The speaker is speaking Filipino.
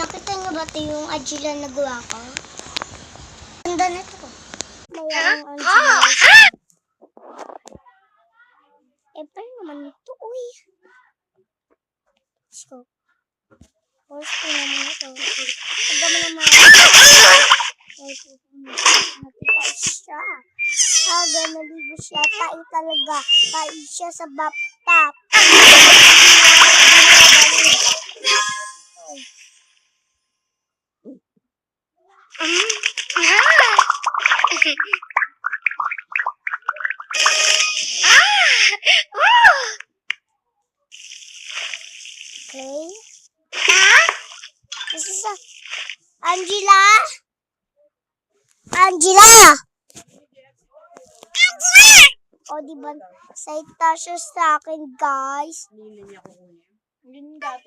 Nakita niyo ba ito yung Angela na gawa ko? Ganda na ito. Mayroong Angela. Paano naman ito? Uy. Let's go. Post ko naman ito. Huwag naman naman. Nakita siya. Naligo siya. Tai talaga. Tai siya sa bathtub. Okay. This is Angela? Angela! O, diba? Saita siya sa akin, guys. Hindi niya kukunin. Hindi dati.